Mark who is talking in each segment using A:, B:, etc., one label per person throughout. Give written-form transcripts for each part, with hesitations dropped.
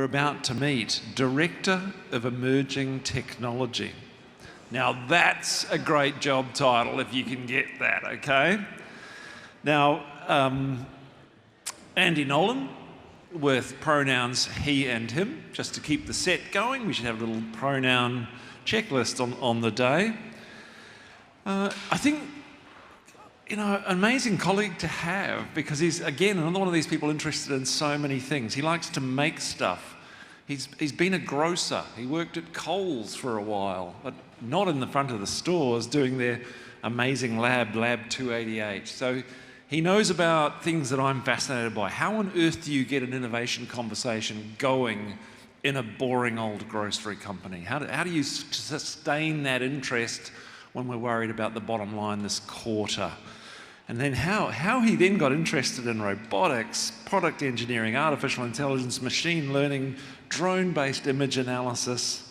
A: about to meet Director of Emerging Technology. Now that's a great job title if you can get that, okay? Now, Andy Nolan, with pronouns he and him, just to keep the set going. We should have a little pronoun checklist on the day. I think, an amazing colleague to have, because he's, again, another one of these people interested in so many things. He likes to make stuff. He's been a grocer. He worked at Coles for a while, but not in the front of the stores, doing their amazing lab 288. So he knows about things that I'm fascinated by. How on earth do you get an innovation conversation going in a boring old grocery company? How do you sustain that interest when we're worried about the bottom line this quarter? And then how he then got interested in robotics, product engineering, artificial intelligence, machine learning, drone-based image analysis.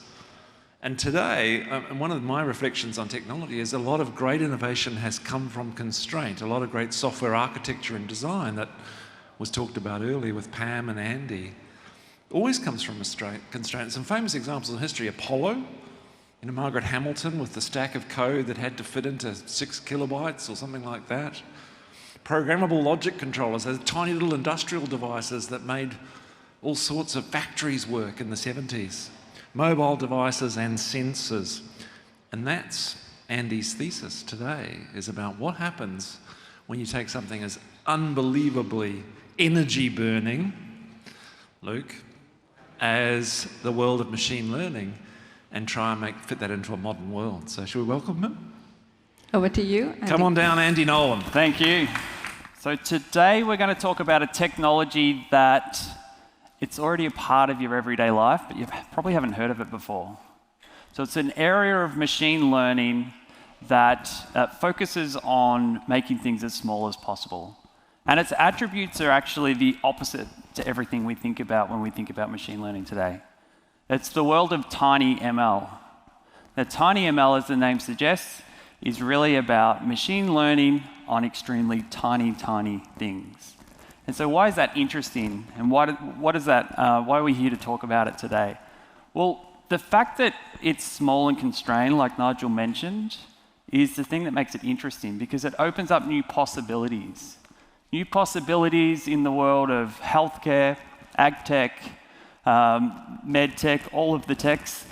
A: And today, one of my reflections on technology is a lot of great innovation has come from constraint. A lot of great software architecture and design that was talked about earlier with Pam and Andy always comes from constraint. Some famous examples in history: Apollo, Margaret Hamilton with the stack of code that had to fit into 6 kilobytes or something like that. Programmable logic controllers, those tiny little industrial devices that made all sorts of factories work in the 70s. Mobile devices and sensors. And that's Andy's thesis today, is about what happens when you take something as unbelievably energy burning, Luke, as the world of machine learning, and try and fit that into a modern world. So should we welcome him?
B: Over to you, Andy.
A: Come on down, Andy Nolan.
C: Thank you. So today we're going to talk about a technology that it's already a part of your everyday life, but you probably haven't heard of it before. So it's an area of machine learning that focuses on making things as small as possible. And its attributes are actually the opposite to everything we think about when we think about machine learning today. It's the world of TinyML. Now, TinyML, as the name suggests, is really about machine learning on extremely tiny things. And so why is that interesting? And why are we here to talk about it today? Well, the fact that it's small and constrained, like Nigel mentioned, is the thing that makes it interesting, because it opens up new possibilities. New possibilities in the world of healthcare, ag tech, med tech, all of the techs.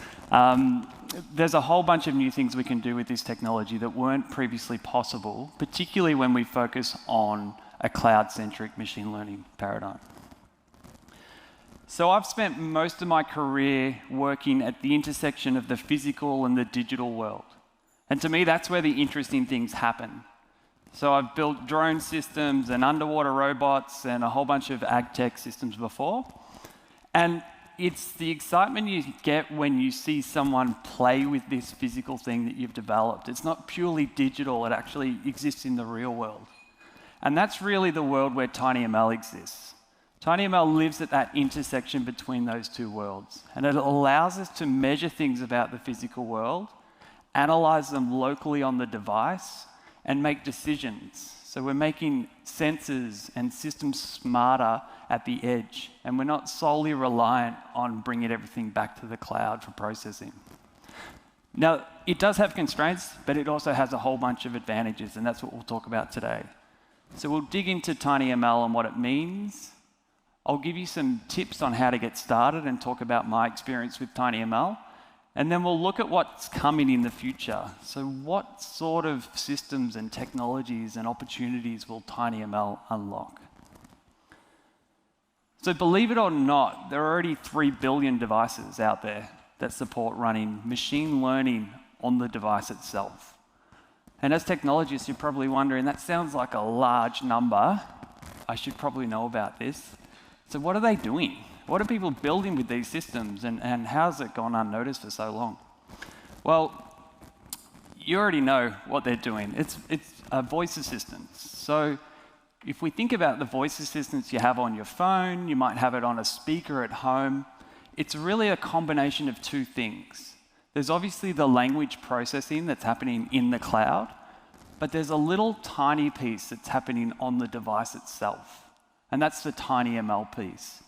C: There's a whole bunch of new things we can do with this technology that weren't previously possible, particularly when we focus on a cloud-centric machine learning paradigm. So I've spent most of my career working at the intersection of the physical and the digital world. And to me, that's where the interesting things happen. So I've built drone systems and underwater robots and a whole bunch of ag tech systems before. And it's the excitement you get when you see someone play with this physical thing that you've developed. It's not purely digital, it actually exists in the real world. And that's really the world where TinyML exists. TinyML lives at that intersection between those two worlds. And it allows us to measure things about the physical world, analyze them locally on the device, and make decisions. So we're making sensors and systems smarter at the edge, and we're not solely reliant on bringing everything back to the cloud for processing. Now, it does have constraints, but it also has a whole bunch of advantages, and that's what we'll talk about today. So we'll dig into TinyML and what it means. I'll give you some tips on how to get started and talk about my experience with TinyML. And then we'll look at what's coming in the future. So what sort of systems and technologies and opportunities will TinyML unlock? So believe it or not, there are already 3 billion devices out there that support running machine learning on the device itself. And as technologists, you're probably wondering, that sounds like a large number. I should probably know about this. So what are they doing? What are people building with these systems, and how's it gone unnoticed for so long? Well, you already know what they're doing. It's voice assistants. So if we think about the voice assistants you have on your phone, you might have it on a speaker at home. It's really a combination of two things. There's obviously the language processing that's happening in the cloud, but there's a little tiny piece that's happening on the device itself, and that's the TinyML piece.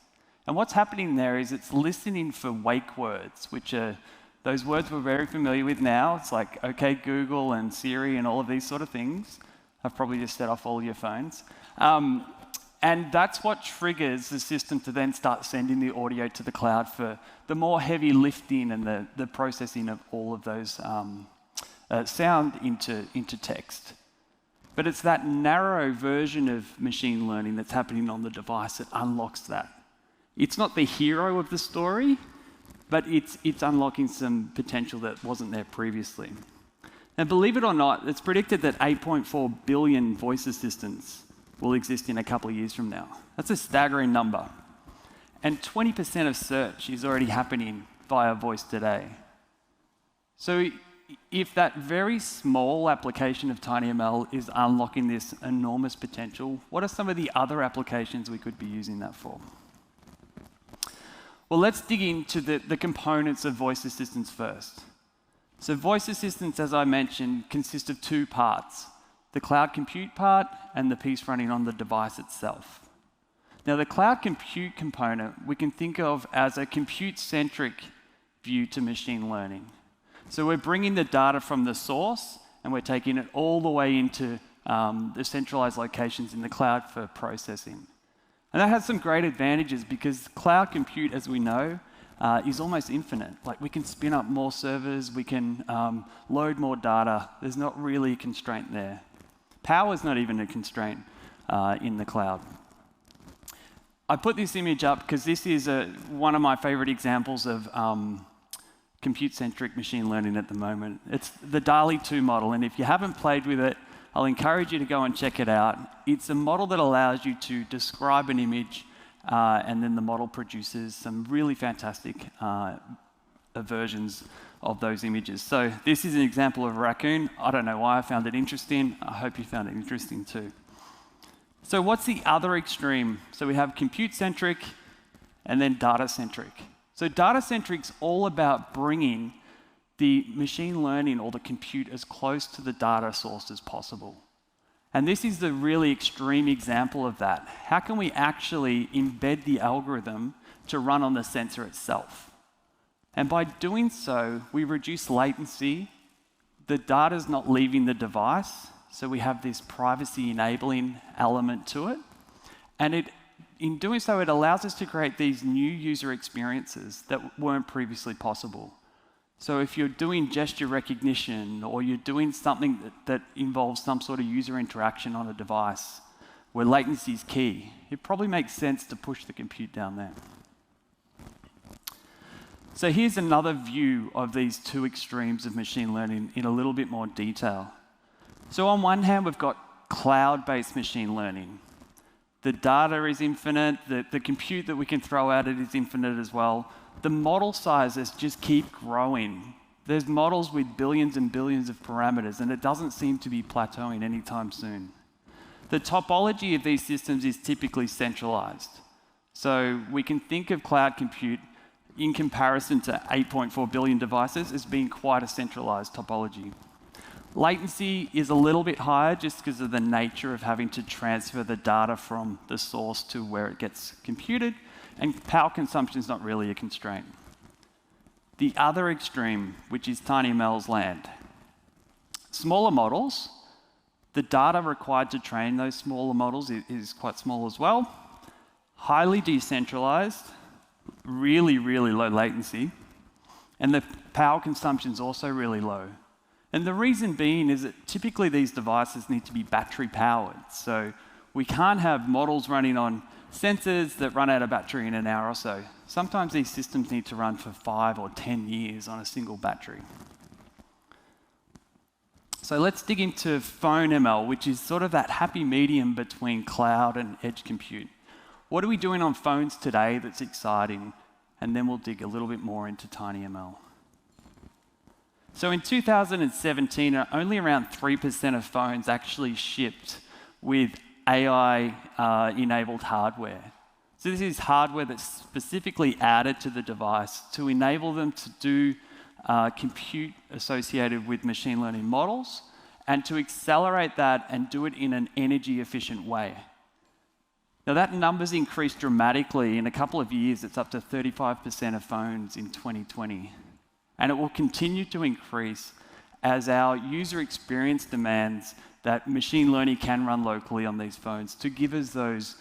C: And what's happening there is it's listening for wake words, which are those words we're very familiar with now. It's like, OK, Google and Siri and all of these sort of things. I've probably just set off all your phones. And that's what triggers the system to then start sending the audio to the cloud for the more heavy lifting and the processing of all of those sound into text. But it's that narrow version of machine learning that's happening on the device that unlocks that. It's not the hero of the story, but it's unlocking some potential that wasn't there previously. Now, believe it or not, it's predicted that 8.4 billion voice assistants will exist in a couple of years from now. That's a staggering number. And 20% of search is already happening via voice today. So if that very small application of TinyML is unlocking this enormous potential, what are some of the other applications we could be using that for? Well, let's dig into the components of voice assistants first. So voice assistants, as I mentioned, consist of two parts, the cloud compute part and the piece running on the device itself. Now, the cloud compute component we can think of as a compute-centric view to machine learning. So we're bringing the data from the source and we're taking it all the way into the centralized locations in the cloud for processing. And that has some great advantages because cloud compute, as we know, is almost infinite. Like we can spin up more servers, we can load more data. There's not really a constraint there. Power is not even a constraint in the cloud. I put this image up because this is one of my favorite examples of compute-centric machine learning at the moment. It's the DALL-E 2 model, and if you haven't played with it, I'll encourage you to go and check it out. It's a model that allows you to describe an image and then the model produces some really fantastic versions of those images. So this is an example of a raccoon. I don't know why I found it interesting. I hope you found it interesting too. So what's the other extreme? So we have compute-centric and then data-centric. So data-centric's all about bringing the machine learning or the compute as close to the data source as possible. And this is the really extreme example of that. How can we actually embed the algorithm to run on the sensor itself? And by doing so, we reduce latency. The data's not leaving the device, so we have this privacy-enabling element to it. And in doing so, it allows us to create these new user experiences that weren't previously possible. So if you're doing gesture recognition or you're doing something that involves some sort of user interaction on a device where latency is key, it probably makes sense to push the compute down there. So here's another view of these two extremes of machine learning in a little bit more detail. So on one hand, we've got cloud-based machine learning. The data is infinite, the compute that we can throw at it is infinite as well. The model sizes just keep growing. There's models with billions and billions of parameters, and it doesn't seem to be plateauing anytime soon. The topology of these systems is typically centralized. So we can think of cloud compute in comparison to 8.4 billion devices as being quite a centralized topology. Latency is a little bit higher just because of the nature of having to transfer the data from the source to where it gets computed, and power consumption is not really a constraint. The other extreme, which is TinyML's land. Smaller models, the data required to train those smaller models is quite small as well. Highly decentralized, really, really low latency, and the power consumption is also really low. And the reason being is that typically these devices need to be battery powered. So we can't have models running on sensors that run out of battery in an hour or so. Sometimes these systems need to run for 5 or 10 years on a single battery. So let's dig into phone ML, which is sort of that happy medium between cloud and edge compute. What are we doing on phones today that's exciting? And then we'll dig a little bit more into TinyML. So in 2017, only around 3% of phones actually shipped with AI-enabled hardware. So this is hardware that's specifically added to the device to enable them to do compute associated with machine learning models and to accelerate that and do it in an energy-efficient way. Now that number's increased dramatically. In a couple of years, it's up to 35% of phones in 2020. And it will continue to increase as our user experience demands that machine learning can run locally on these phones to give us those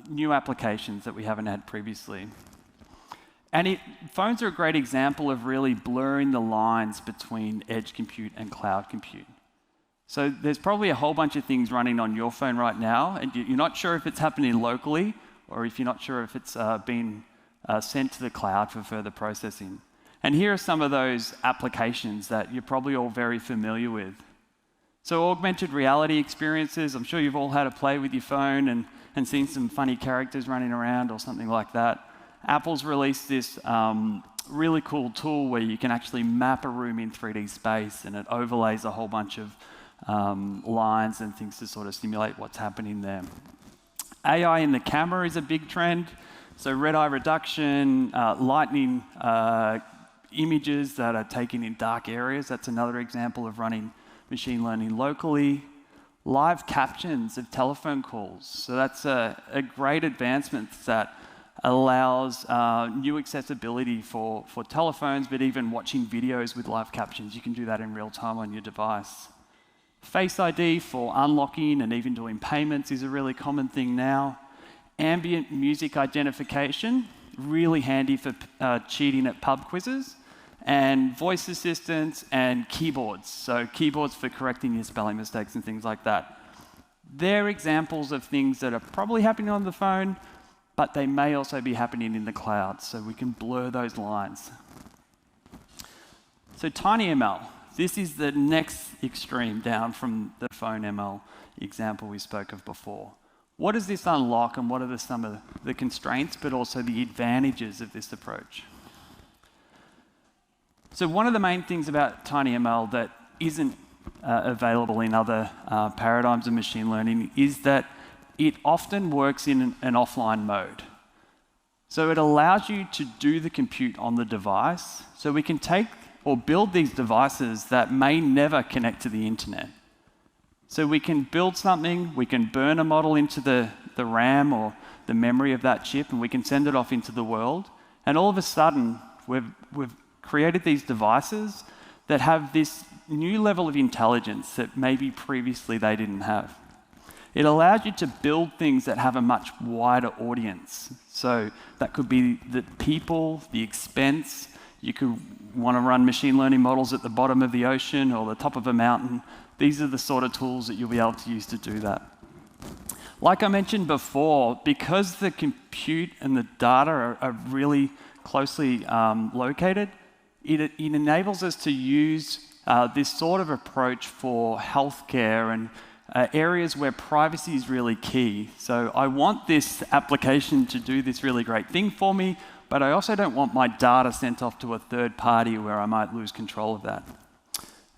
C: new applications that we haven't had previously. And phones are a great example of really blurring the lines between edge compute and cloud compute. So there's probably a whole bunch of things running on your phone right now, and you're not sure if it's happening locally or if you're not sure if it's been sent to the cloud for further processing. And here are some of those applications that you're probably all very familiar with. So augmented reality experiences, I'm sure you've all had a play with your phone and seen some funny characters running around or something like that. Apple's released this really cool tool where you can actually map a room in 3D space, and it overlays a whole bunch of lines and things to sort of simulate what's happening there. AI in the camera is a big trend. So red eye reduction, lightning images that are taken in dark areas. That's another example of running machine learning locally. Live captions of telephone calls. So that's a great advancement that allows new accessibility for telephones, but even watching videos with live captions. You can do that in real time on your device. Face ID for unlocking and even doing payments is a really common thing now. Ambient music identification, really handy for cheating at pub quizzes. And voice assistants and keyboards. So keyboards for correcting your spelling mistakes and things like that. They're examples of things that are probably happening on the phone, but they may also be happening in the cloud, so we can blur those lines. So TinyML. This is the next extreme down from the phone ML example we spoke of before. What does this unlock, and what are some of the constraints, but also the advantages of this approach? So one of the main things about TinyML that isn't available in other paradigms of machine learning is that it often works in an offline mode. So it allows you to do the compute on the device, so we can take or build these devices that may never connect to the internet. So we can build something, we can burn a model into the RAM or the memory of that chip, and we can send it off into the world, and all of a sudden we've created these devices that have this new level of intelligence that maybe previously they didn't have. It allows you to build things that have a much wider audience. So that could be the people, the expense. You could want to run machine learning models at the bottom of the ocean or the top of a mountain. These are the sort of tools that you'll be able to use to do that. Like I mentioned before, because the compute and the data are really closely located, it enables us to use this sort of approach for healthcare and areas where privacy is really key. So I want this application to do this really great thing for me, but I also don't want my data sent off to a third party where I might lose control of that.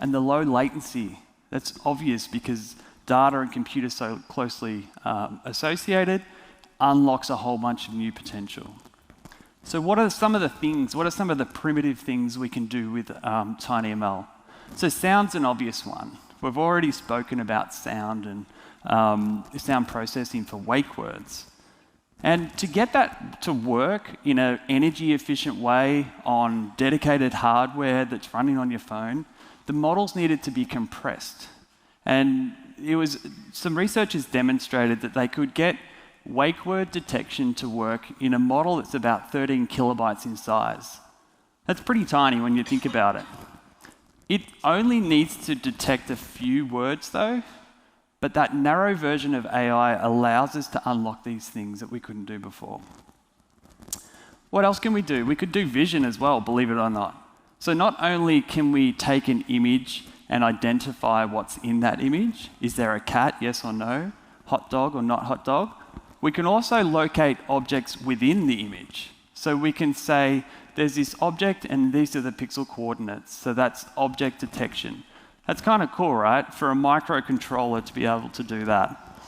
C: And the low latency, that's obvious because data and compute are so closely associated, unlocks a whole bunch of new potential. So what are some of the primitive things we can do with TinyML? So sound's an obvious one. We've already spoken about sound and sound processing for wake words. And to get that to work in an energy efficient way on dedicated hardware that's running on your phone, the models needed to be compressed. And some researchers demonstrated that they could get wake word detection to work in a model that's about 13 kilobytes in size. That's pretty tiny when you think about it. It only needs to detect a few words though, but that narrow version of AI allows us to unlock these things that we couldn't do before. What else can we do? We could do vision as well, believe it or not. So not only can we take an image and identify what's in that image, is there a cat, yes or no, hot dog or not hot dog, we can also locate objects within the image. So we can say, there's this object and these are the pixel coordinates. So that's object detection. That's kind of cool, right? For a microcontroller to be able to do that.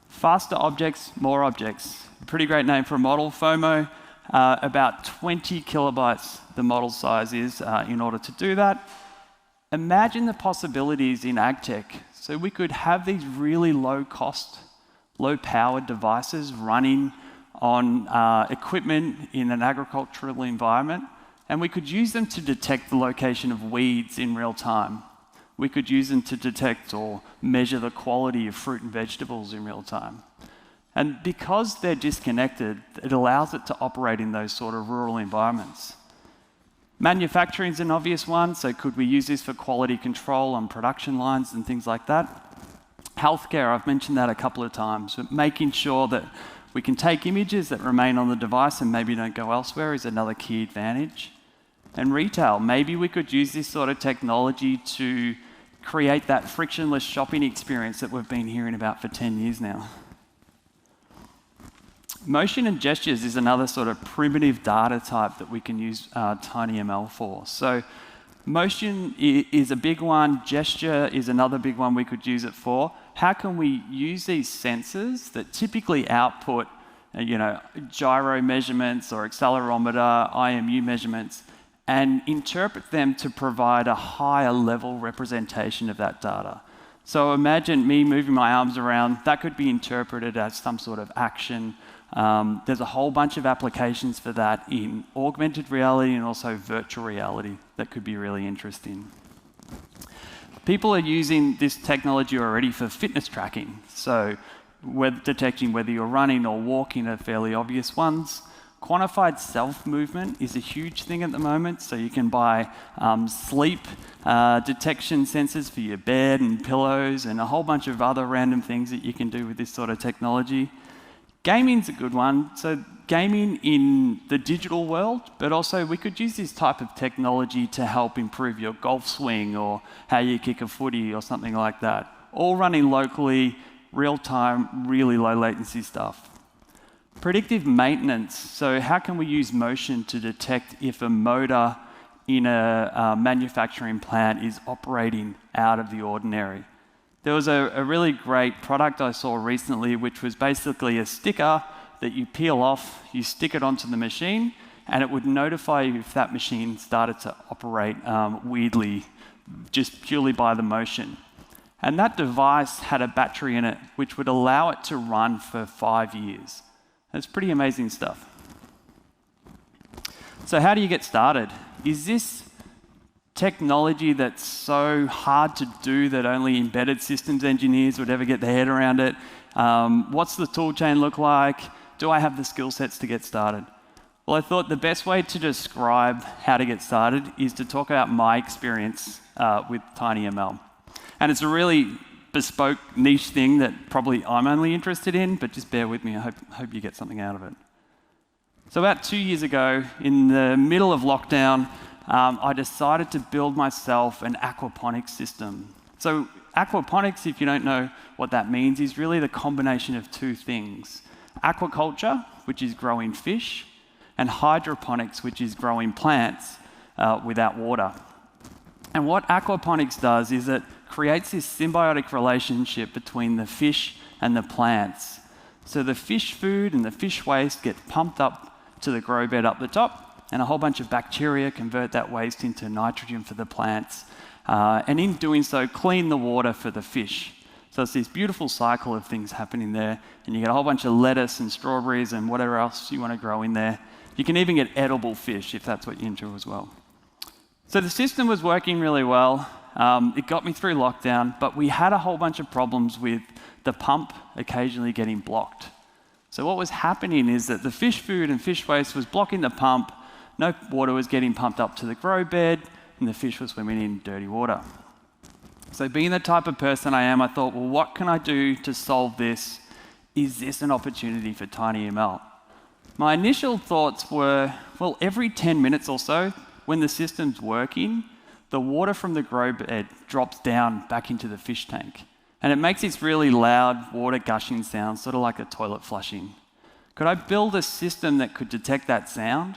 C: Faster objects, more objects. Pretty great name for a model. FOMO, about 20 kilobytes the model size is in order to do that. Imagine the possibilities in ag tech. So we could have these really low cost low-powered devices running on equipment in an agricultural environment, and we could use them to detect the location of weeds in real time. We could use them to detect or measure the quality of fruit and vegetables in real time. And because they're disconnected, it allows it to operate in those sort of rural environments. Manufacturing is an obvious one, so could we use this for quality control on production lines and things like that? Healthcare, I've mentioned that a couple of times, but making sure that we can take images that remain on the device and maybe don't go elsewhere is another key advantage. And retail, maybe we could use this sort of technology to create that frictionless shopping experience that we've been hearing about for 10 years now. Motion and gestures is another sort of primitive data type that we can use TinyML for. So motion is a big one, gesture is another big one we could use it for. How can we use these sensors that typically output gyro measurements or accelerometer, IMU measurements, and interpret them to provide a higher level representation of that data? So imagine me moving my arms around, that could be interpreted as some sort of action. There's a whole bunch of applications for that in augmented reality and also virtual reality that could be really interesting. People are using this technology already for fitness tracking. So detecting whether you're running or walking are fairly obvious ones. Quantified self-movement is a huge thing at the moment. So you can buy sleep detection sensors for your bed and pillows and a whole bunch of other random things that you can do with this sort of technology. Gaming's a good one. So gaming in the digital world, but also we could use this type of technology to help improve your golf swing or how you kick a footy or something like that. All running locally, real time, really low latency stuff. Predictive maintenance. So how can we use motion to detect if a motor in a manufacturing plant is operating out of the ordinary? There was a really great product I saw recently, which was basically a sticker that you peel off, you stick it onto the machine, and it would notify you if that machine started to operate weirdly, just purely by the motion. And that device had a battery in it, which would allow it to run for 5 years. That's pretty amazing stuff. So how do you get started? Is this technology that's so hard to do that only embedded systems engineers would ever get their head around it? What's the tool chain look like? Do I have the skill sets to get started? Well, I thought the best way to describe how to get started is to talk about my experience with TinyML. And it's a really bespoke niche thing that probably I'm only interested in, but just bear with me. I hope you get something out of it. So about 2 years ago, in the middle of lockdown, I decided to build myself an aquaponics system. So aquaponics, if you don't know what that means, is really the combination of two things. Aquaculture, which is growing fish, and hydroponics, which is growing plants without water. And what aquaponics does is it creates this symbiotic relationship between the fish and the plants. So the fish food and the fish waste get pumped up to the grow bed up the top, and a whole bunch of bacteria convert that waste into nitrogen for the plants. And in doing so, clean the water for the fish. So it's this beautiful cycle of things happening there, and you get a whole bunch of lettuce and strawberries and whatever else you want to grow in there. You can even get edible fish if that's what you're into as well. So the system was working really well. It got me through lockdown, but we had a whole bunch of problems with the pump occasionally getting blocked. So what was happening is that the fish food and fish waste was blocking the pump, no water was getting pumped up to the grow bed, and the fish were swimming in dirty water. So being the type of person I am, I thought, well, what can I do to solve this? Is this an opportunity for TinyML? My initial thoughts were, well, every 10 minutes or so, when the system's working, the water from the grow bed drops down back into the fish tank. And it makes this really loud water gushing sound, sort of like a toilet flushing. Could I build a system that could detect that sound?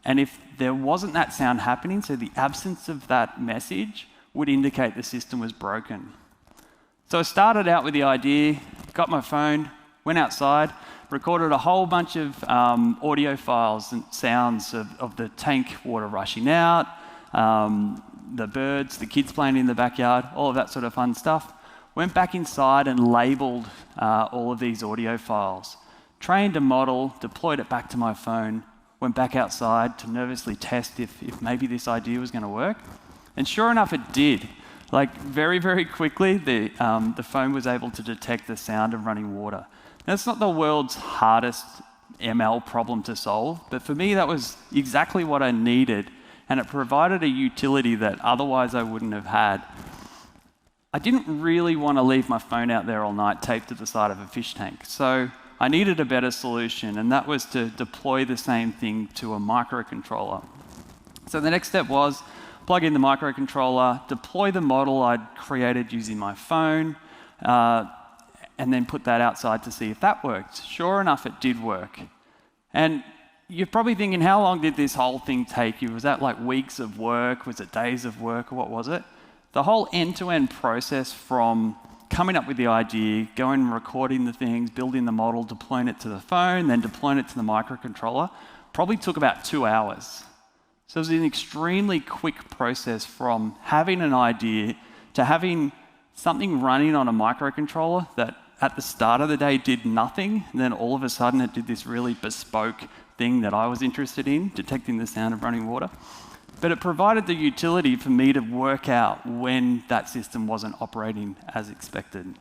C: And if there wasn't that sound happening, so the absence of that message would indicate the system was broken. So I started out with the idea, got my phone, went outside, recorded a whole bunch of audio files and sounds of the tank water rushing out, the birds, the kids playing in the backyard, all of that sort of fun stuff. went back inside and labeled all of these audio files, trained a model, deployed it back to my phone, went back outside to nervously test if maybe this idea was going to work. And sure enough, it did. Like very, very quickly, the phone was able to detect the sound of running water. Now, it's not the world's hardest ML problem to solve, but for me, that was exactly what I needed, and it provided a utility that otherwise I wouldn't have had. I didn't really want to leave my phone out there all night taped to the side of a fish tank, so I needed a better solution, and that was to deploy the same thing to a microcontroller. So the next step was plug in the microcontroller, deploy the model I'd created using my phone, and then put that outside to see if that worked. Sure enough, it did work. And you're probably thinking, how long did this whole thing take you? Was that like weeks of work? Was it days of work, or what was it? The whole end-to-end process from coming up with the idea, going and recording the things, building the model, deploying it to the phone, then deploying it to the microcontroller, probably took about 2 hours. So it was an extremely quick process from having an idea to having something running on a microcontroller that at the start of the day did nothing, and then all of a sudden it did this really bespoke thing that I was interested in, detecting the sound of running water. But it provided the utility for me to work out when that system wasn't operating as expected.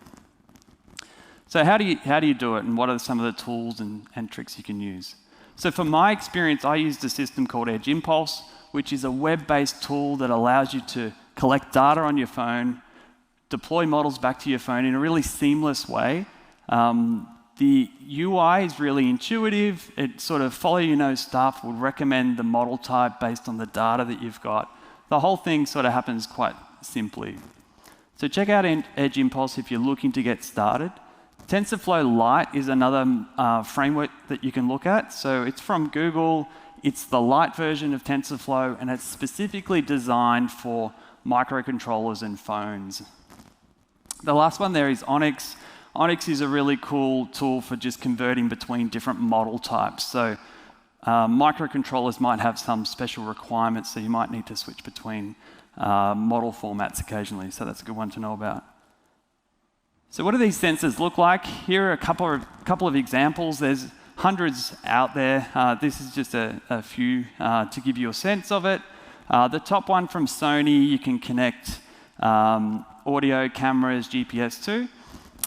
C: So how do you do it, and what are some of the tools and tricks you can use? So for my experience, I used a system called Edge Impulse, which is a web-based tool that allows you to collect data on your phone, deploy models back to your phone in a really seamless way. The UI is really intuitive. It sort of follow-you-know stuff will recommend the model type based on the data that you've got. The whole thing sort of happens quite simply. So check out Edge Impulse if you're looking to get started. TensorFlow Lite is another framework that you can look at. So it's from Google. It's the Lite version of TensorFlow, and it's specifically designed for microcontrollers and phones. The last one there is Onyx. Onyx is a really cool tool for just converting between different model types. So microcontrollers might have some special requirements, so you might need to switch between model formats occasionally. So that's a good one to know about. So what do these sensors look like? Here are a couple of examples. There's hundreds out there. This is just a few to give you a sense of it. The top one from Sony, you can connect audio, cameras, GPS to.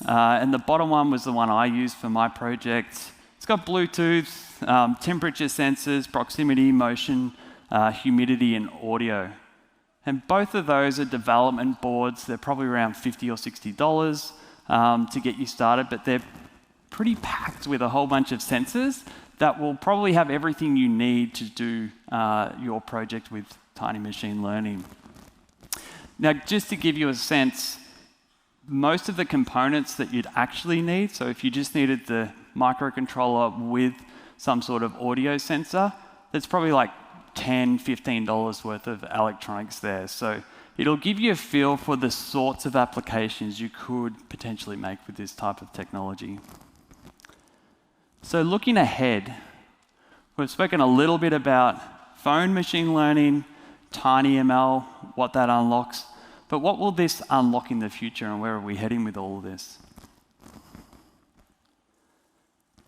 C: And the bottom one was the one I used for my project. It's got Bluetooth, temperature sensors, proximity, motion, humidity, and audio. And both of those are development boards. They're probably around $50 or $60 to get you started, but they're pretty packed with a whole bunch of sensors that will probably have everything you need to do your project with tiny machine learning. Now, just to give you a sense, most of the components that you'd actually need, so if you just needed the microcontroller with some sort of audio sensor, there's probably like $10, $15 worth of electronics there. So it'll give you a feel for the sorts of applications you could potentially make with this type of technology. So looking ahead, we've spoken a little bit about phone machine learning, TinyML, what that unlocks. But what will this unlock in the future, and where are we heading with all of this?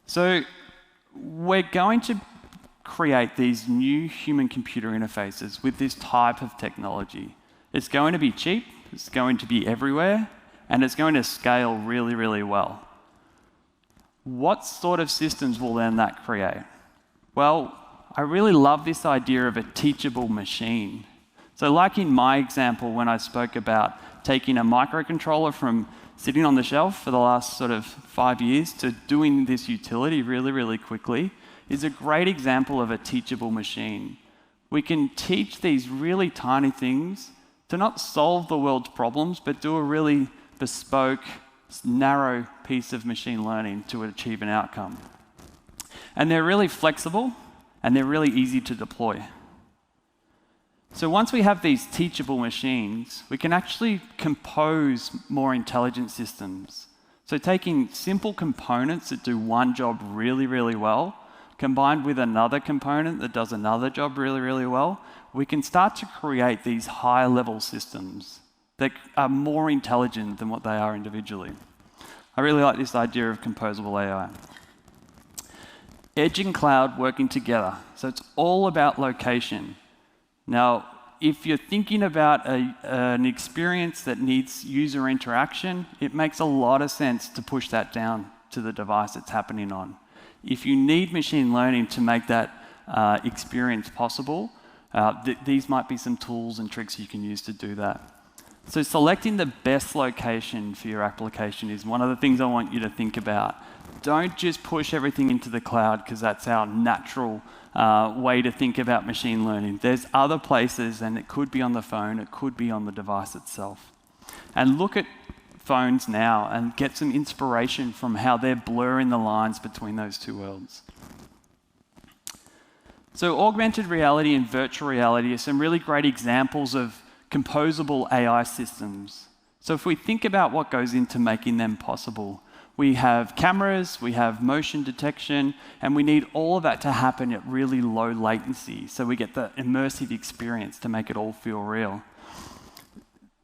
C: So we're going to create these new human-computer interfaces with this type of technology. It's going to be cheap, it's going to be everywhere, and it's going to scale really, really well. What sort of systems will then that create? Well, I really love this idea of a teachable machine. So like in my example, when I spoke about taking a microcontroller from sitting on the shelf for the last sort of 5 years to doing this utility really, really quickly, is a great example of a teachable machine. We can teach these really tiny things to not solve the world's problems, but do a really bespoke, narrow piece of machine learning to achieve an outcome. And they're really flexible, and they're really easy to deploy. So once we have these teachable machines, we can actually compose more intelligent systems. So taking simple components that do one job really, really well, combined with another component that does another job really, really well, we can start to create these high-level systems. that are more intelligent than what they are individually. I really like this idea of composable AI. Edge and cloud working together. So it's all about location. Now, if you're thinking about an experience that needs user interaction, it makes a lot of sense to push that down to the device it's happening on. If you need machine learning to make that experience possible, these might be some tools and tricks you can use to do that. So selecting the best location for your application is one of the things I want you to think about. Don't just push everything into the cloud because that's our natural way to think about machine learning. There's other places, and it could be on the phone, it could be on the device itself. And look at phones now and get some inspiration from how they're blurring the lines between those two worlds. So augmented reality and virtual reality are some really great examples of composable AI systems. So if we think about what goes into making them possible, we have cameras, we have motion detection, and we need all of that to happen at really low latency, so we get the immersive experience to make it all feel real.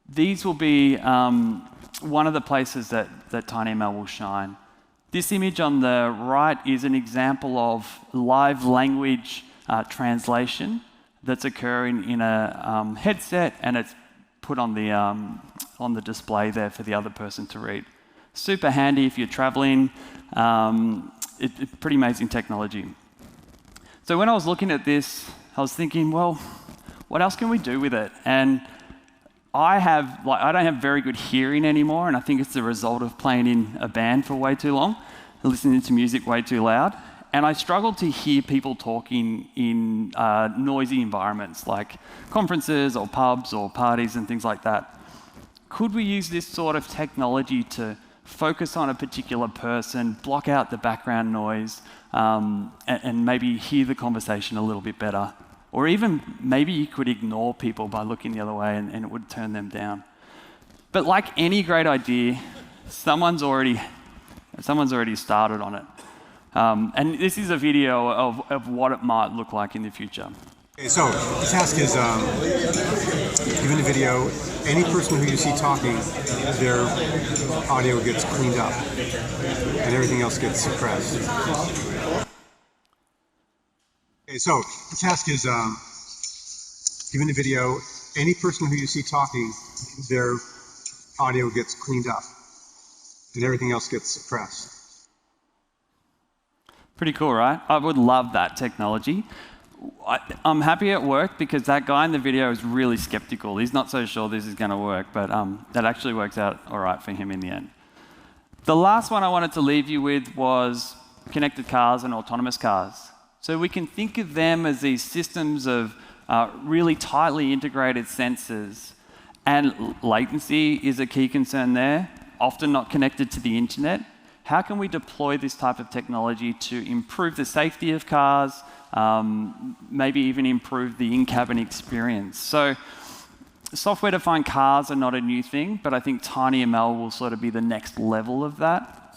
C: These will be one of the places that TinyML will shine. This image on the right is an example of live language translation that's occurring in a headset, and it's put on the display there for the other person to read. Super handy if you're traveling. It's pretty amazing technology. So when I was looking at this, I was thinking, well, what else can we do with it? And I don't have very good hearing anymore, and I think it's the result of playing in a band for way too long, listening to music way too loud. And I struggled to hear people talking in noisy environments like conferences or pubs or parties and things like that. Could we use this sort of technology to focus on a particular person, block out the background noise, and maybe hear the conversation a little bit better? Or even maybe you could ignore people by looking the other way and it would turn them down. But like any great idea, someone's already started on it. And this is a video of what it might look like in the future.
D: Okay, so the task is, given the video, any person who you see talking, their audio gets cleaned up and everything else gets suppressed. Okay, so the task is, given the video, any person who you see talking, their audio gets cleaned up and everything else gets suppressed.
C: Pretty cool, right? I would love that technology. I'm happy it worked because that guy in the video is really skeptical. He's not so sure this is going to work, but that actually works out all right for him in the end. The last one I wanted to leave you with was connected cars and autonomous cars. So we can think of them as these systems of really tightly integrated sensors, and latency is a key concern there, often not connected to the internet. How can we deploy this type of technology to improve the safety of cars, maybe even improve the in-cabin experience? So software-defined cars are not a new thing, but I think TinyML will sort of be the next level of that.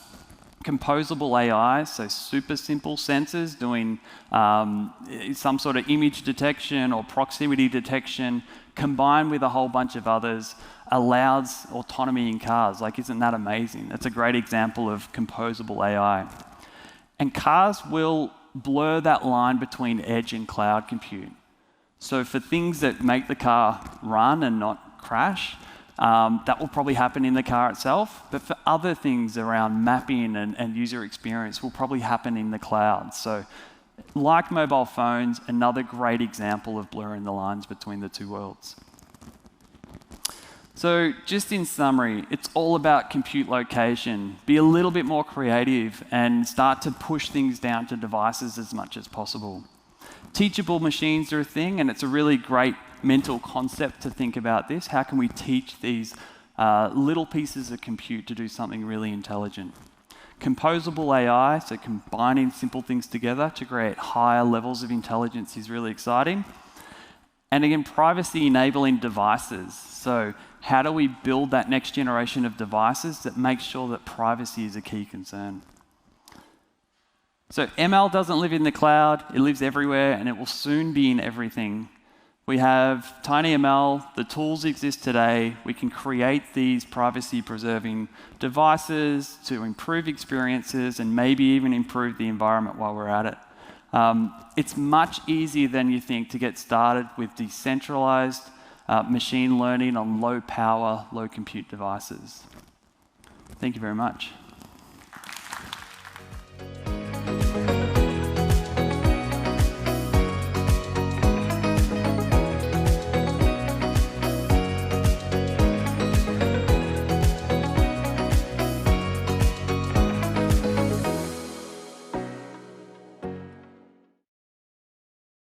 C: Composable AI, so super simple sensors doing some sort of image detection or proximity detection, combined with a whole bunch of others, allows autonomy in cars. Like, isn't that amazing? That's a great example of composable AI. And cars will blur that line between edge and cloud compute. So for things that make the car run and not crash, that will probably happen in the car itself. But for other things around mapping and user experience will probably happen in the cloud. So like mobile phones, another great example of blurring the lines between the two worlds. So just in summary, it's all about compute location. Be a little bit more creative and start to push things down to devices as much as possible. Teachable machines are a thing, and it's a really great mental concept to think about this. How can we teach these little pieces of compute to do something really intelligent? Composable AI, so combining simple things together to create higher levels of intelligence, is really exciting. And again, privacy-enabling devices. So how do we build that next generation of devices that makes sure that privacy is a key concern? So ML doesn't live in the cloud, it lives everywhere, and it will soon be in everything. We have TinyML, the tools exist today. We can create these privacy-preserving devices to improve experiences and maybe even improve the environment while we're at it. It's much easier than you think to get started with decentralized machine learning on low power, low compute devices. Thank you very much.